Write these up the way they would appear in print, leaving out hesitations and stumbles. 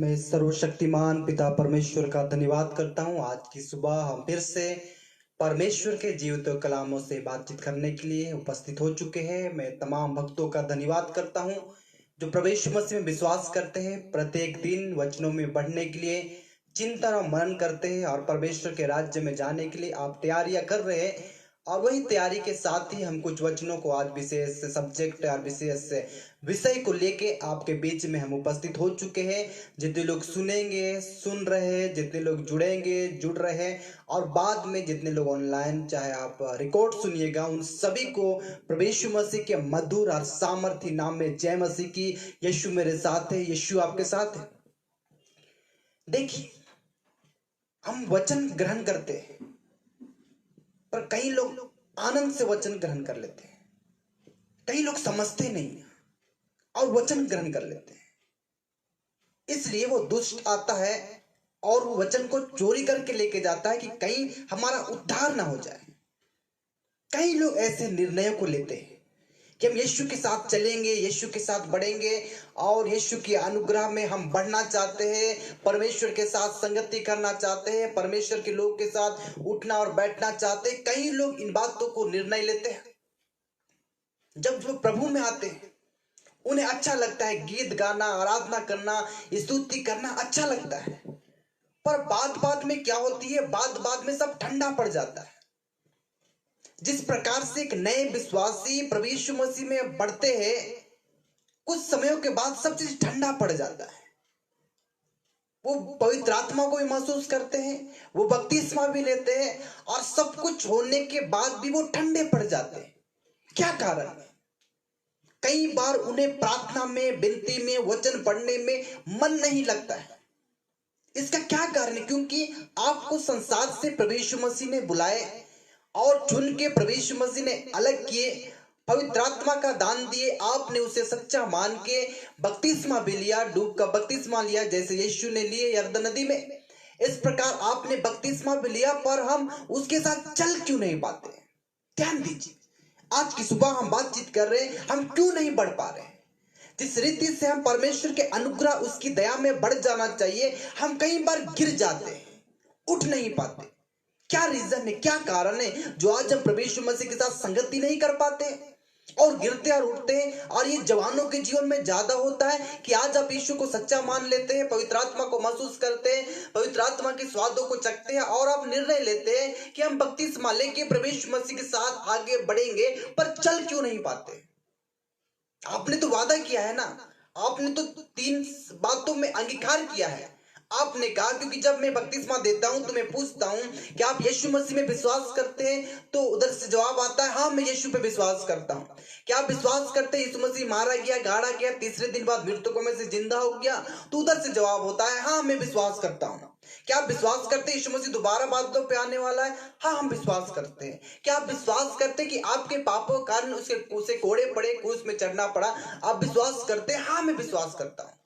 मैं सर्वशक्तिमान पिता परमेश्वर का धन्यवाद करता हूँ। आज की सुबह हम फिर से परमेश्वर के जीवित कलामों से बातचीत करने के लिए उपस्थित हो चुके हैं। मैं तमाम भक्तों का धन्यवाद करता हूँ जो प्रभु यीशु मसीह में विश्वास करते हैं, प्रत्येक दिन वचनों में बढ़ने के लिए चिंतन और मनन करते हैं और परमेश्वर के राज्य में जाने के लिए आप तैयारियां कर रहे हैं। और वही तैयारी के साथ ही हम कुछ वचनों को आज विशेष सब्जेक्ट और विशेष विषय को लेके आपके बीच में हम उपस्थित हो चुके हैं। जितने लोग सुनेंगे, सुन रहे हैं, जितने लोग जुड़ेंगे, जुड़ रहे हैं, और बाद में जितने लोग ऑनलाइन चाहे आप रिकॉर्ड सुनिएगा, उन सभी को प्रभु यीशु मसीह के मधुर और सामर्थी नाम में जय मसीह की। यीशु मेरे साथ है, यीशु आपके साथ है। देखिए, हम वचन ग्रहण करते हैं, पर कई लोग आनंद से वचन ग्रहण कर लेते हैं, कई लोग समझते नहीं और वचन ग्रहण कर लेते हैं। इसलिए वो दुष्ट आता है और वो वचन को चोरी करके लेके जाता है कि कहीं हमारा उद्धार ना हो जाए। कई लोग ऐसे निर्णयों को लेते हैं कि हम यीशु के साथ चलेंगे, यीशु के साथ बढ़ेंगे और यीशु के अनुग्रह में हम बढ़ना चाहते हैं, परमेश्वर के साथ संगति करना चाहते हैं, परमेश्वर के लोग के साथ उठना और बैठना चाहते हैं। कई लोग इन बातों को निर्णय लेते हैं। जब वो प्रभु में आते हैं, उन्हें अच्छा लगता है, गीत गाना, आराधना करना, स्तुति करना अच्छा लगता है। पर बात में क्या होती है, बात में सब ठंडा पड़ जाता है। जिस प्रकार से एक नए विश्वासी प्रभु यीशु मसीह में बढ़ते हैं, कुछ समयों के बाद सब चीज ठंडा पड़ जाता है। वो पवित्र आत्मा को भी महसूस करते हैं, वो बपतिस्मा भी लेते हैं, और सब कुछ होने के बाद भी वो ठंडे पड़ जाते हैं। क्या कारण है? कई बार उन्हें प्रार्थना में, विनती में, वचन पढ़ने में मन नहीं लगता है। इसका क्या कारण है? क्योंकि आपको संसार से प्रभु यीशु मसीह ने बुलाए और चुन के प्रभु यीशु मसीह ने अलग किए, पवित्र आत्मा का दान दिए, आपने उसे सच्चा मान के बपतिस्मा भी लिया, डूब का बपतिस्मा लिया जैसे यीशु ने लिए यरदन नदी में। इस प्रकार आपने बपतिस्मा भी लिया, पर हम उसके साथ चल क्यों नहीं पाते? ध्यान दीजिए, आज की सुबह हम बातचीत कर रहे हैं, हम क्यों नहीं बढ़ पा रहे हैं? जिस रीति से हम परमेश्वर के अनुग्रह, उसकी दया में बढ़ जाना चाहिए, हम कई बार गिर जाते हैं, उठ नहीं पाते। क्या रीजन है, क्या कारण है जो आज हम प्रभु यीशु मसीह के साथ संगति नहीं कर पाते और गिरते और उठते हैं? और ये जवानों के जीवन में ज्यादा होता है कि आज आप यीशु को सच्चा मान लेते हैं, पवित्र आत्मा को महसूस करते हैं, पवित्र आत्मा के स्वादों को चखते हैं, और आप निर्णय लेते हैं कि हम बपतिस्मा लेके प्रभु यीशु मसीह के साथ आगे बढ़ेंगे, पर चल क्यों नहीं पाते? आपने तो वादा किया है ना, आपने तो 3 बातों में अंगीकार किया है। आपने कहा, क्योंकि जब मैं बपतिस्मा देता हूं तो मैं पूछता हूं कि आप यीशु मसीह में विश्वास करते हैं, तो उधर से जवाब आता है, हाँ मैं यीशु पे विश्वास करता हूं। क्या आप विश्वास करते हैं यीशु मसीह मारा गया, गाड़ा गया, तीसरे दिन बाद मृतकों में से जिंदा हो गया? तो उधर से जवाब होता है, हाँ मैं विश्वास करता हूं। क्या आप विश्वास करते हैं यीशु मसीह दोबारा बादलों पे आने वाला है? हाँ हम विश्वास करते हैं। क्या आप विश्वास करते हैं कि आपके पापों के कारण उसे कोड़े पड़े, क्रूस में चढ़ना पड़ा? आप विश्वास करते हैं? हाँ मैं विश्वास करता हूं।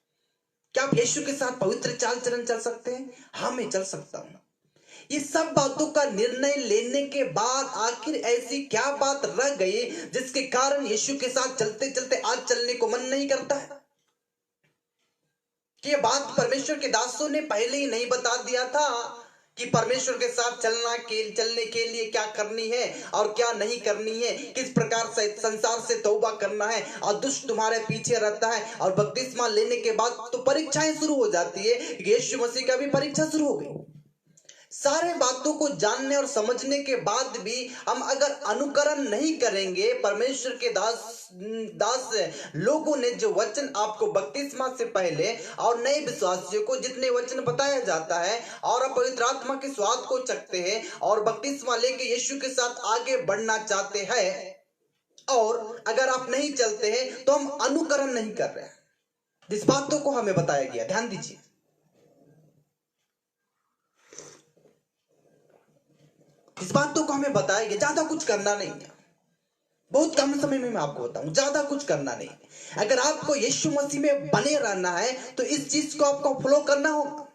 क्या आप यीशु के साथ पवित्र चाल चलन चल सकते हैं? हाँ मैं चल सकता हूं। ये सब बातों का निर्णय लेने के बाद आखिर ऐसी क्या बात रह गई जिसके कारण यीशु के साथ चलते चलते आज चलने को मन नहीं करता है? कि ये बात परमेश्वर के दासों ने पहले ही नहीं बता दिया था कि परमेश्वर के साथ चलने के लिए क्या करनी है और क्या नहीं करनी है, किस प्रकार से संसार से तौबा करना है, और दुष्ट तुम्हारे पीछे रहता है। और बपतिस्मा लेने के बाद तो परीक्षाएं शुरू हो जाती है। यीशु मसीह का भी परीक्षा शुरू हो गई। सारे बातों को जानने और समझने के बाद भी हम अगर अनुकरण नहीं करेंगे, परमेश्वर के दास लोगों ने जो वचन आपको बपतिस्मा से पहले और नए विश्वासियों को जितने वचन बताया जाता है, और आप पवित्र आत्मा के स्वाद को चखते हैं और बपतिस्मा लेके यीशु के साथ आगे बढ़ना चाहते हैं, और अगर आप नहीं चलते हैं तो हम अनुकरण नहीं कर रहे हैं जिस बातों को हमें बताया गया। ध्यान दीजिए, इस बातों को हमें बताया गया, ज्यादा कुछ करना नहीं है। बहुत कम समय में मैं आपको बताऊं, ज्यादा कुछ करना नहीं। अगर आपको यीशु मसीह में बने रहना है तो इस चीज को आपको फॉलो करना होगा,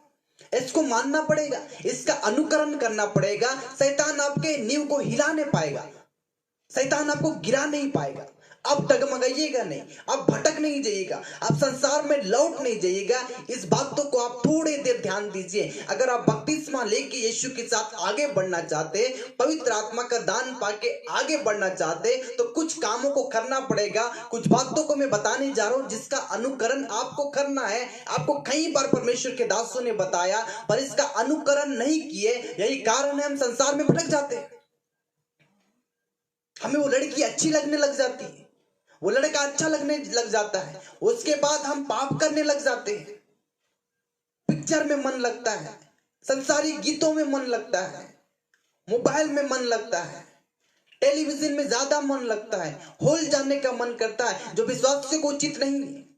इसको मानना पड़ेगा, इसका अनुकरण करना पड़ेगा। शैतान आपके नींव को हिला नहीं पाएगा, शैतान आपको गिरा नहीं पाएगा। आप डगमगाइएगा नहीं, आप भटक नहीं जाइएगा, आप संसार में लौट नहीं जाइएगा। इस बातों को आप थोड़ी देर ध्यान दीजिए। अगर आप बपतिस्मा लेके यीशु के साथ आगे बढ़ना चाहते, पवित्र आत्मा का दान पाके आगे बढ़ना चाहते, तो कुछ कामों को करना पड़ेगा। कुछ बातों को मैं बताने जा रहा हूं जिसका अनुकरण आपको करना है। आपको कई बार परमेश्वर के दासों ने बताया, पर इसका अनुकरण नहीं किए, यही कारण है हम संसार में भटक जाते हैं। हमें वो लड़की अच्छी लगने लग जाती है, वो लड़का अच्छा लगने लग जाता है, उसके बाद हम पाप करने लग जाते हैं। पिक्चर में मन लगता है, संसारी गीतों में मन लगता है, मोबाइल में मन लगता है, टेलीविजन में ज्यादा मन लगता है, हॉल जाने का मन करता है, जो विश्वासियों को उचित नहीं है।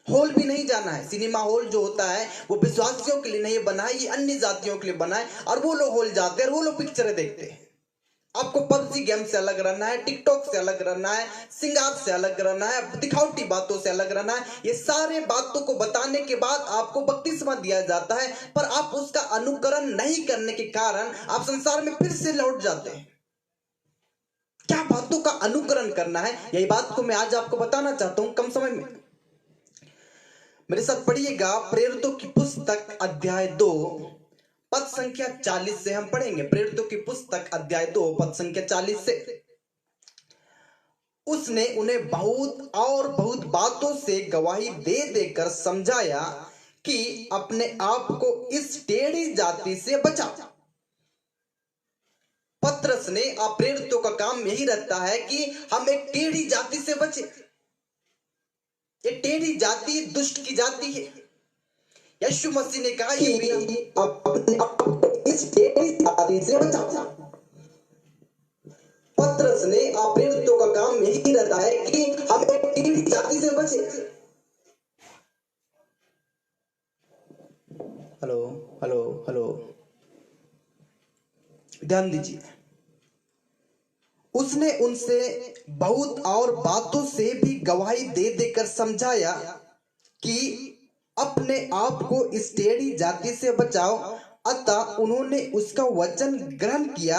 हॉल भी नहीं जाना है। सिनेमा हॉल जो होता है वो विश्वासियों के लिए नहीं बना है, ये अन्य जातियों के लिए बना है। और वो लोग हॉल जाते हैं और वो लोग पिक्चरें देखते हैं। आपको पबजी गेम से अलग रहना है, टिकटॉक से अलग रहना है, सिंगार से अलग रहना है, दिखावटी बातों से अलग रहना है। ये सारे बातों को बताने के बाद आपको बपतिस्मा दिया जाता है, पर आप उसका अनुकरण नहीं करने के कारण आप संसार में फिर से लौट जाते हैं। क्या बातों का अनुकरण करना है, यही बात को मैं आज आपको बताना चाहता हूं कम समय में। मेरे साथ पढ़िएगा प्रेरितों की पुस्तक अध्याय 2 पद संख्या 40 से हम पढ़ेंगे। प्रेरितों की पुस्तक अध्याय 2 पद संख्या 40 से। उसने उन्हें बहुत बातों से गवाही दे देकर समझाया कि अपने आप को इस टेढ़ी जाति से बचाओ। पतरस ने प्रेरितों का काम यही रहता है कि हम एक टेढ़ी जाति से बचे। ये टेढ़ी जाति दुष्ट की जाति है। यीशु मसीह ने कहा कि अपने आप को इस टेढ़ी जाति से बचाओ। पतरस ने प्रेरितों का काम यही रहता है कि हम एक टेढ़ी जाति से बचे। हेलो हेलो हेलो, ध्यान दीजिए। उसने उनसे बहुत और बातों से भी गवाही दे देकर समझाया कि अपने आप को इस टेढ़ी जाति से बचाओ। अतः उन्होंने उसका वचन ग्रहण किया,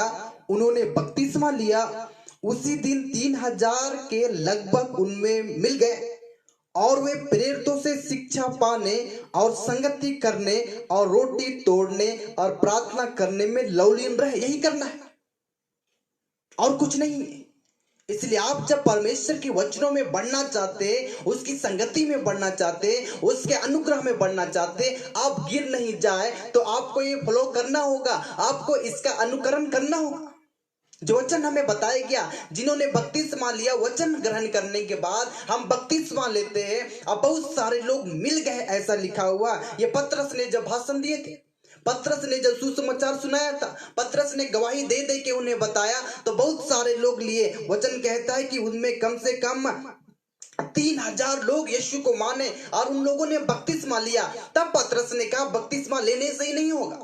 उन्होंने बपतिस्मा लिया। उसी दिन 3000 के लगभग उनमें मिल गए और वे प्रेरितों से शिक्षा पाने और संगति करने और रोटी तोड़ने और प्रार्थना करने में लवलीन रहे। यही करना है और कुछ नहीं है। इसलिए आप जब परमेश्वर के वचनों में बढ़ना चाहते, उसकी संगति में बढ़ना चाहते, उसके अनुग्रह में बढ़ना चाहते, आप गिर नहीं जाए, तो आपको ये फॉलो करना होगा, आपको इसका अनुकरण करना होगा। जो वचन हमें बताया गया, जिन्होंने बपतिस्मा लिया, वचन ग्रहण करने के बाद हम बपतिस्मा लेते हैं। अब बहुत सारे लोग मिल गए, ऐसा लिखा हुआ। ये पतरस ने जब भाषण दिए थे, पतरस ने जब सुसमाचार सुनाया था, पतरस ने गवाही दे दे के उन्हें बताया, तो बहुत सारे लोग लिए। वचन कहता है कि उनमें कम से कम 3000 लोग यीशु को माने और उन लोगों ने बपतिस्मा लिया। तब पतरस ने कहा बपतिस्मा लेने से ही नहीं होगा,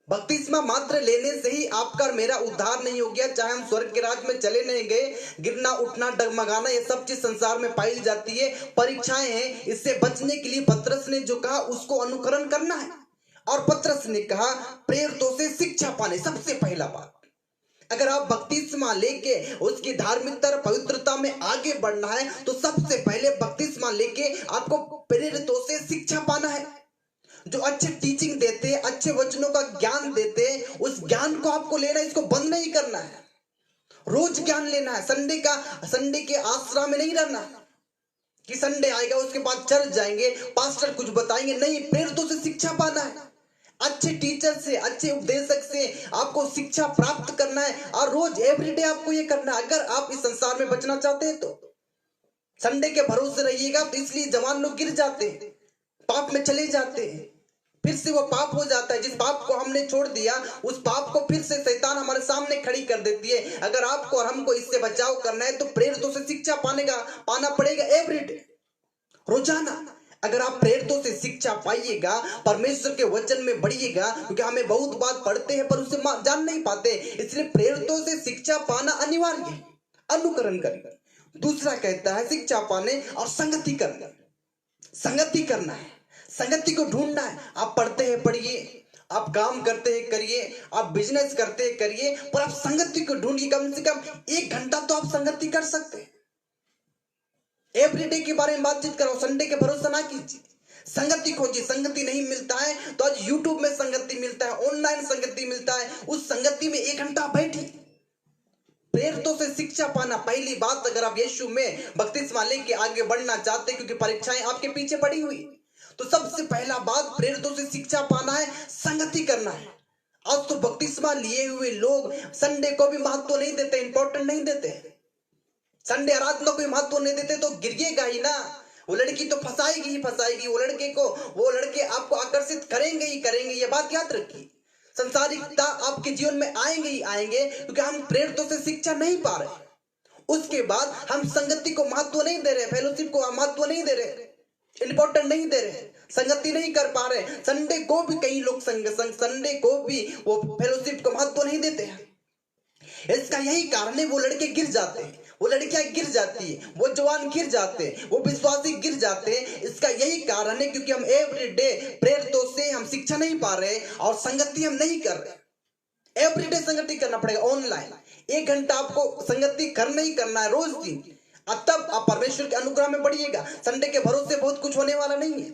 बपतिस्मा मात्र लेने से ही आपका मेरा उद्धार नहीं हो गया। चाहे हम स्वर्ग के राज्य में चले नहीं गए, गिरना उठना डगमगाना ये सब चीज संसार में पाई जाती है, परीक्षाएं हैं। इससे बचने के लिए पतरस ने जो कहा उसको अनुकरण करना है। और पतरस ने कहा प्रेरितों से शिक्षा पाने। सबसे पहला बात, अगर आप बपतिस्मा लेके उसकी धार्मिकता और पवित्रता में आगे बढ़ना है, तो सबसे पहले बपतिस्मा लेके आपको प्रेरितों से शिक्षा पाना है। जो अच्छे टीचिंग देते, अच्छे वचनों का ज्ञान देते, उस ज्ञान को आपको लेना है। इसको बंद नहीं करना है, रोज ज्ञान लेना है। संडे के आश्रम में नहीं रहना कि संडे आएगा उसके बाद चर्च जाएंगे, पास्टर कुछ बताएंगे। नहीं, प्रेरितों से शिक्षा पाना है। अच्छे टीचर से, अच्छे उपदेशक से आपको शिक्षा प्राप्त करना है और रोज एवरीडे आपको ये करना है। अगर आप इस संसार में बचना चाहते हैं तो संडे के भरोसे रहिएगा तो इसलिए जवान लोग गिर जाते हैं, पाप में चले जाते हैं, फिर से वो पाप हो जाता है। जिस पाप को हमने छोड़ दिया, उस पाप को फिर से शैतान हमारे सामने खड़ी कर देती है। अगर आपको और हमको इससे बचाव करना है तो प्रेरितों से शिक्षा पाना पड़ेगा एवरीडे, रोजाना। अगर आप प्रेरितों से शिक्षा पाइएगा, परमेश्वर के वचन में बढ़िएगा, क्योंकि हमें बहुत बात पढ़ते हैं पर उसे जान नहीं पाते, इसलिए प्रेरितों से शिक्षा पाना अनिवार्य है। अनुकरण करें। दूसरा कहता है शिक्षा पाने और संगति करना। संगति करना है, संगति को ढूंढना है। आप पढ़ते हैं पढ़िए, आप काम करते हैं करिए, आप बिजनेस करते हैं करिए, पर आप संगति को ढूंढिए। कम से कम 1 घंटा तो आप संगति कर सकते हैं। एवरीडे के बारे में बातचीत करो, संडे के भरोसा ना कीजिए। संगति खोजिए, संगति नहीं मिलता है तो आज यूट्यूब में संगति मिलता है, ऑनलाइन संगति मिलता है, उस संगति में 1 घंटा बैठिए। प्रेरितों से शिक्षा पाना, पहली बात, अगर आप यीशु में बपतिस्मा लेके आगे बढ़ना चाहते हैं, क्योंकि परीक्षाएं आपके पीछे पड़ी हुई, तो सबसे पहला बात प्रेरितों से शिक्षा पाना है, संगति करना है। आज तो बपतिस्मा लिए हुए लोग संडे को भी महत्व नहीं देते, इंपॉर्टेंट नहीं देते, संडे आराधना को भी महत्व नहीं देते, तो गिरिएगा ही ना। वो लड़की तो फंसाएगी ही फंसाएगी, वो लड़के आपको आकर्षित करेंगे ही करेंगे, ये बात याद रखिए। संसारिकता आपके जीवन में आएंगे ही आएंगे, क्योंकि हम प्रेरितों से शिक्षा नहीं पा रहे। उसके बाद हम संगति को महत्व नहीं दे रहे, फेलोशिप को महत्व नहीं दे रहे, इंपॉर्टेंट नहीं दे रहे, संगति नहीं कर पा रहे। संडे को भी कई लोग संडे को भी वो फेलोशिप को महत्व नहीं देते हैं। इसका यही कारण है, वो लड़के गिर जाते हैं, वो लड़कियां गिर जाती है, वो जवान गिर जाते हैं, वो विश्वासी गिर जाते हैं। इसका यही कारण है, क्योंकि हम एवरीडे प्रेरितों से हम शिक्षा नहीं पा रहे और संगति हम नहीं कर रहे। एवरीडे संगति करना पड़ेगा, ऑनलाइन 1 घंटा आपको संगति करना ही करना है रोज दिन, तब आप परमेश्वर के अनुग्रह में बढ़िएगा। संडे के भरोसे बहुत कुछ होने वाला नहीं है,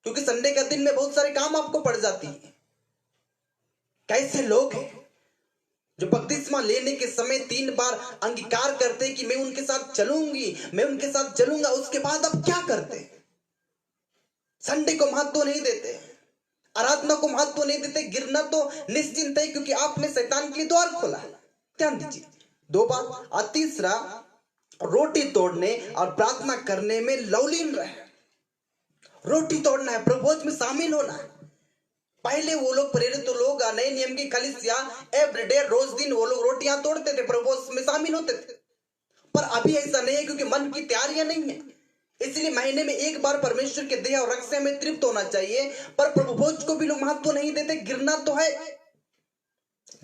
क्योंकि संडे का दिन में बहुत सारे काम आपको पड़ जाती है। कैसे लोग हैं जो बपतिस्मा लेने के समय 3 बार अंगीकार करते कि मैं उनके साथ चलूंगी, मैं उनके साथ चलूंगा, उसके बाद अब क्या करते? संडे को महत्व नहीं देते, आराधना को महत्व नहीं देते। गिरना तो निश्चिंत है, क्योंकि आपने शैतान के लिए द्वार खोला। ध्यान दीजिए, 2 बात। और तीसरा, रोटी तोड़ने और प्रार्थना करने में लवलीन रहे। रोटी तोड़ना है, प्रभुभोज में शामिल होना है। पहले वो लोग प्रेरित लोग नए नियम की कलीसिया एवरीडे रोज दिन वो लोग रोटियां तोड़ते थे, प्रभुभोज में शामिल होते थे। पर अभी ऐसा नहीं है, क्योंकि मन की तैयारियां नहीं है। इसलिए महीने में 1 बार परमेश्वर के देह और रक्त से हमें तृप्त होना चाहिए, पर प्रभुभोज को भी लोग महत्व नहीं देते। गिरना तो है,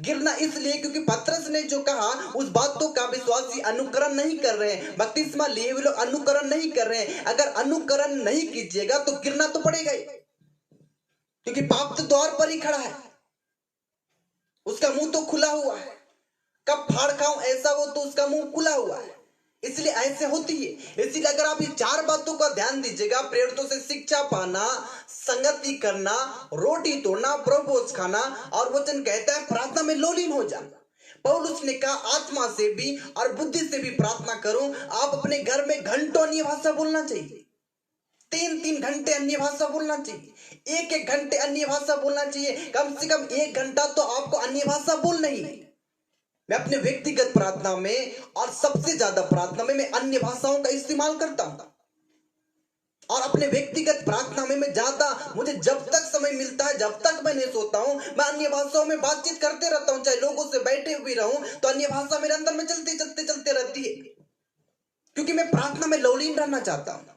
गिरना इसलिए क्योंकि पतरस ने जो कहा उस बातों का विश्वासी अनुकरण नहीं कर रहे हैं। बपतिस्मा लिए हुए लोग अनुकरण नहीं कर रहे हैं। अगर अनुकरण नहीं कीजिएगा तो गिरना तो पड़ेगा ही, क्योंकि पाप तो द्वार पर ही खड़ा है, उसका मुंह तो खुला हुआ है। कब फाड़ खाऊं ऐसा वो तो उसका मुंह खुला हुआ है, इसलिए ऐसे होती है। इसलिए अगर आप ये 4 बातों का ध्यान दीजिएगा, प्रेरितों से शिक्षा पाना, संगति करना, रोटी तोड़ना, प्रभुभोज खाना, और वचन कहता है प्रार्थना में लवलीन हो जाना। पौलुस ने कहा आत्मा से भी और बुद्धि से भी प्रार्थना करूं। आप अपने घर में घंटों अन्य भाषा बोलना चाहिए, 3-3 घंटे अन्य भाषा बोलना चाहिए, 1-1 घंटे अन्य भाषा बोलना चाहिए। कम से कम 1 घंटा तो आपको अन्य भाषा बोलना ही है। मैं अपने व्यक्तिगत प्रार्थना में और सबसे ज्यादा प्रार्थना में मैं अन्य भाषाओं का इस्तेमाल करता हूं, और अपने व्यक्तिगत प्रार्थना में मैं ज्यादा, मुझे जब तक समय मिलता है, जब तक मैं नहीं सोता हूं, मैं अन्य भाषाओं में बातचीत करते रहता हूं। चाहे लोगों से बैठे हुए रहूं तो अन्य भाषा मेरे अंदर में चलते रहती है, क्योंकि मैं प्रार्थना में लवलीन रहना चाहता हूं।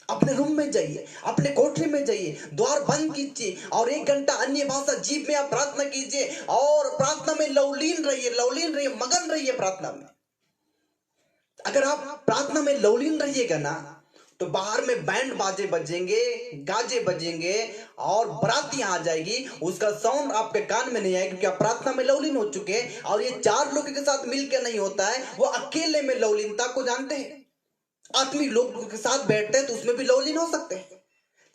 अपने रूम में जाइए, अपने कोठरी में जाइए, द्वार बंद कीजिए और 1 घंटा अन्य भाषा जीभ में आप प्रार्थना कीजिए, और प्रार्थना में लवलीन रहिए, मगन रहिए प्रार्थना में। अगर आप प्रार्थना में लवलीन रहिएगा ना, तो बाहर में बैंड बाजे बजेंगे, गाजे बजेंगे, और बारातियां आ जाएगी, उसका साउंड आपके कान में नहीं आएगा, क्योंकि आप प्रार्थना में लवलीन हो चुके हैं। और ये 4 लोगों के साथ मिलकर नहीं होता है, वो अकेले में लवलीनता को जानते हैं। आत्मीय लोगों के साथ बैठते हैं तो उसमें भी लवलीन हो सकते हैं।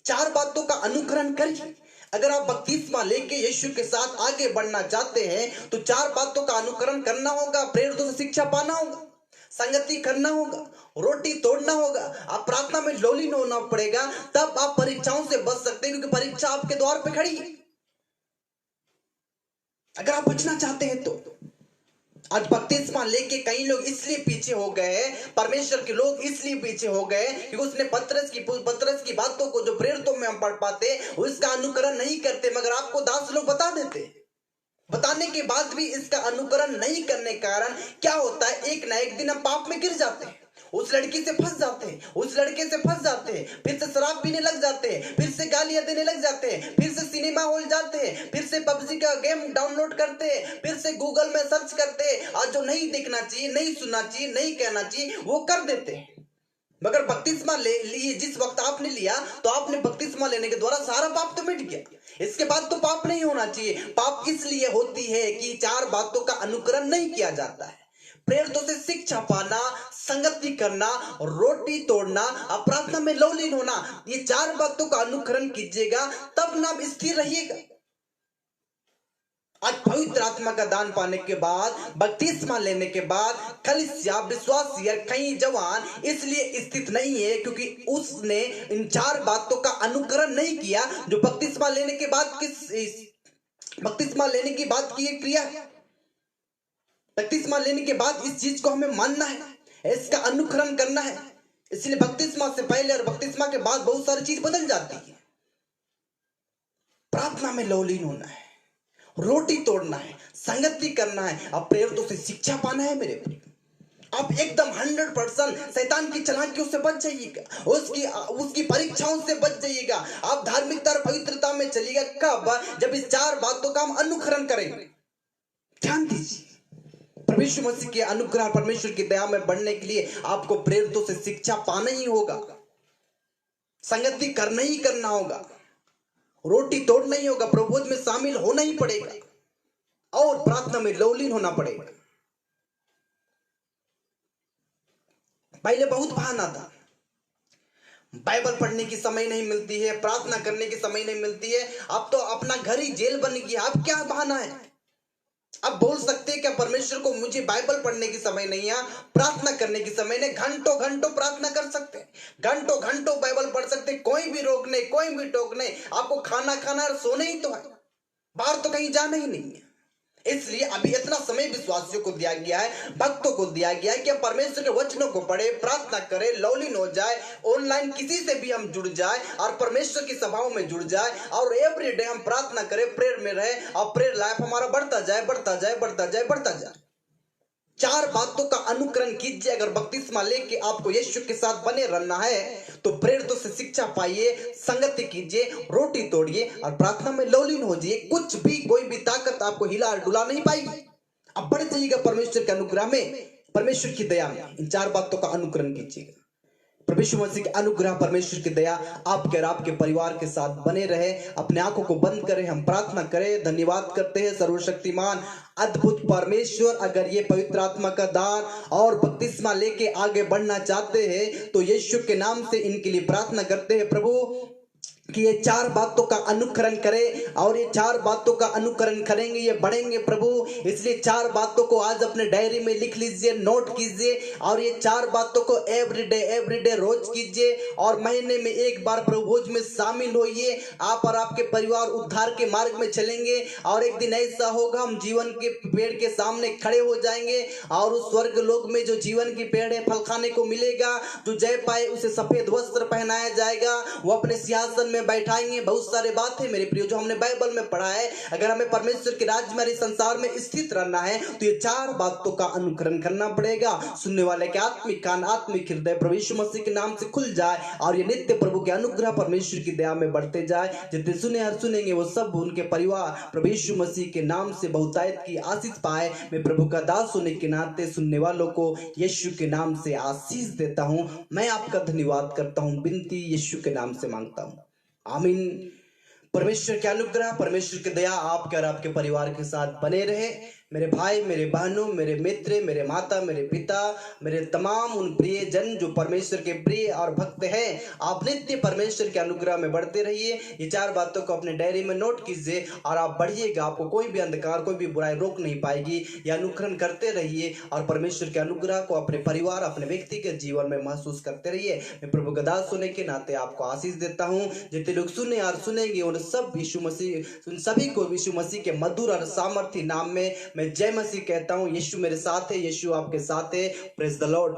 4 बातों का अनुकरण करिए। अगर आप बपतिस्मा लेके यीशु के साथ आगे बढ़ना चाहते हैं तो 4 बातों का अनुकरण करना होगा। प्रेरितों से शिक्षा पाना होगा, संगति करना होगा, रोटी तोड़ना होगा, आप प्रार्थना में लवलीन होना पड़ेगा, तब आप परीक्षाओं से बच सकते हैं, क्योंकि परीक्षा आपके द्वार पे खड़ी है। अगर आप बचना चाहते हैं तो आज बपतिस्मा लेके कई लोग इसलिए पीछे हो गए, परमेश्वर के लोग इसलिए पीछे हो गए कि उसने पतरस की बातों को जो प्रेरितों में हम पढ़ पाते उसका अनुकरण नहीं करते। मगर आपको 10 लोग बता देते, बताने के बाद भी इसका अनुकरण नहीं करने के कारण क्या होता है, एक ना एक दिन हम पाप में गिर जाते हैं, उस लड़की से फंस जाते हैं, उस लड़के से फंस जाते हैं, फिर से शराब पीने लग जाते हैं, फिर से गालियां देने लग जाते हैं, फिर से सिनेमा हॉल जाते हैं, फिर से पबजी का गेम डाउनलोड करते हैं, फिर से गूगल में सर्च करते हैं, और जो नहीं देखना चाहिए, नहीं सुनना चाहिए, नहीं कहना चाहिए वो कर देते हैं। मगर बपतिस्मा ले लिए जिस वक्त आपने लिया, तो आपने बपतिस्मा लेने के द्वारा सारा पाप तो मिट गया। इसके बाद तो पाप नहीं होना चाहिए। पाप इसलिए होती है कि 4 बातों का अनुकरण नहीं किया जाता है। प्रेरितों से शिक्षा पाना, संगति करना, रोटी तोड़ना और प्रार्थना में लवलीन होना, ये 4 बातों का अनुकरण कीजिएगा, तब ना आप स्थिर रहिएगा। आज पवित्र आत्मा का दान पाने के बाद, बपतिस्मा लेने के बाद कलीसिया विश्वासी कई जवान इसलिए स्थित नहीं है क्योंकि उसने इन 4 बातों का अनुकरण नहीं किया जो बपतिस्मा लेने के बाद बपतिस्मा लेने की बात की एक क्रिया है। बपतिस्मा लेने के बाद इस चीज को हमें मानना है, इसका अनुकरण करना है। इसलिए बपतिस्मा से पहले और बपतिस्मा के बाद बहुत सारी चीज बदल जाती है। प्रार्थना में लवलीन होना है, रोटी तोड़ना है, संगति करना है, अब प्रेरितों से शिक्षा पाना है। मेरे प्रिय, आप एकदम 100% शैतान की चालाकियों से बच जाइएगा, उसकी परीक्षाओं से बच जाइएगा। आप धार्मिकता और पवित्रता में चलिएगा कब? जब इस 4 बातों का हम अनुकरण करेंगे। ध्यान दीजिए, परमेश्वर मसीह के अनुग्रह, परमेश्वर की दया में बढ़ने के लिए आपको प्रेरितों से शिक्षा पाना ही होगा, संगति करना ही करना होगा, रोटी तोड़ना ही होगा, प्रभुत्व में शामिल होना ही पड़ेगा और प्रार्थना में लवलीन होना पड़ेगा। पहले बहुत बहाना था, बाइबल पढ़ने की समय नहीं मिलती है, प्रार्थना करने की समय नहीं मिलती है, अब तो अपना घर ही जेल बन गया। अब क्या बहाना है? अब बोल सकते हैं क्या परमेश्वर को मुझे बाइबल पढ़ने की समय नहीं है, प्रार्थना करने की समय नहीं? घंटों घंटों प्रार्थना कर सकते हैं, घंटों घंटों बाइबल पढ़ सकते हैं, कोई भी रोक नहीं, कोई भी टोक नहीं। आपको खाना खाना और सोना ही तो है, बाहर तो कहीं जाना ही नहीं है। इसलिए अभी इतना समय विश्वासियों को दिया गया है, भक्तों को दिया गया है कि हम परमेश्वर के वचनों को पढ़े, प्रार्थना करें, लवलीन हो जाए, ऑनलाइन किसी से भी हम जुड़ जाए और परमेश्वर की सभाओं में जुड़ जाए और एवरी डे हम प्रार्थना करें, प्रेयर में रहे और प्रेयर लाइफ हमारा बढ़ता जाए, बढ़ता जाए, बढ़ता जाए, बढ़ता जाए। 4 बातों का अनुकरण कीजिए। अगर बपतिस्मा लेके आपको यीशु के साथ बने रहना है तो प्रेरितों से शिक्षा पाइए, संगति कीजिए, रोटी तोड़िए और प्रार्थना में लवलीन हो जाइए। कुछ भी, कोई भी ताकत आपको हिला डुला नहीं पाएगी। अब बढ़ जाइएगा परमेश्वर के अनुग्रह में, परमेश्वर की दया में। इन 4 बातों का अनुकरण कीजिएगा। परमेश्वर मसीह के अनुग्रह, परमेश्वर की दया आपके और आपके परिवार के साथ बने रहे। अपने आंखों को बंद करें, हम प्रार्थना करें। धन्यवाद करते हैं सर्वशक्तिमान अद्भुत परमेश्वर, अगर ये पवित्र आत्मा का दान और बपतिस्मा लेके आगे बढ़ना चाहते हैं तो यीशु के नाम से इनके लिए प्रार्थना करते हैं प्रभु कि ये 4 बातों का अनुकरण करें और ये 4 बातों का अनुकरण करेंगे, ये बढ़ेंगे प्रभु। इसलिए 4 बातों को आज अपने डायरी में लिख लीजिए, नोट कीजिए और ये 4 बातों को एवरीडे रोज कीजिए और महीने में एक बार प्रभु भोज में शामिल होइए। आप और आपके परिवार उद्धार के मार्ग में चलेंगे और एक दिन ऐसा होगा हम जीवन के पेड़ के सामने खड़े हो जाएंगे और उस स्वर्ग लोक में जो जीवन की पेड़ है फल खाने को मिलेगा। जो जय पाए उसे सफेद वस्त्र पहनाया जाएगा, वो अपने सिंहासन में बैठाएंगे। बहुत सारे बातें मेरे प्रियो जो हमने बाइबल में पढ़ा है। अगर हमें परमेश्वर के राज्य में संसार में स्थित रहना है तो ये 4 बातों का अनुकरण करना पड़ेगा। सुनने वाले के आत्मिक कान, आत्मिक हृदय प्रभु यीशु मसीह के नाम से खुल जाए और ये नित्य प्रभु के अनुग्रह, परमेश्वर की दया में बढ़ते जाए। जितने सुने और सुनेंगे वो सब उनके परिवार प्रभु यीशु मसीह के नाम से बहुतायत की आशीष पाए। मैं प्रभु का दास होने के नाते सुनने वालों को यीशु के नाम से आशीष देता हूं। मैं आपका धन्यवाद करता हूं, विनती यीशु के नाम से मांगता हूं, आमीन। परमेश्वर के अनुग्रह, परमेश्वर की दया आपके और आपके परिवार के साथ बने रहे। मेरे भाई, मेरे बहनों, मेरे मित्र, मेरे माता, मेरे पिता, मेरे तमाम उन प्रिय जन जो परमेश्वर के प्रिय और भक्त हैं, आप नित्य परमेश्वर के अनुग्रह में बढ़ते रहिए। ये 4 बातों को अपने डायरी में नोट कीजिए और आप बढ़िएगा। आपको कोई भी अंधकार, कोई भी बुराई रोक नहीं पाएगी। ये अनुकरण करते रहिए और परमेश्वर के अनुग्रह को अपने परिवार, अपने व्यक्तिगत जीवन में महसूस करते रहिए। मैं प्रभु का दास होने के नाते आपको आशीष देता हूँ। जितने लोग सुने और सुनेंगे उन सब यीशु मसीह, उन सभी को यीशु मसीह के मधुर और सामर्थ्य नाम में मैं जय मसीह कहता हूँ। यीशु मेरे साथ है, यीशु आपके साथ है। Praise the Lord.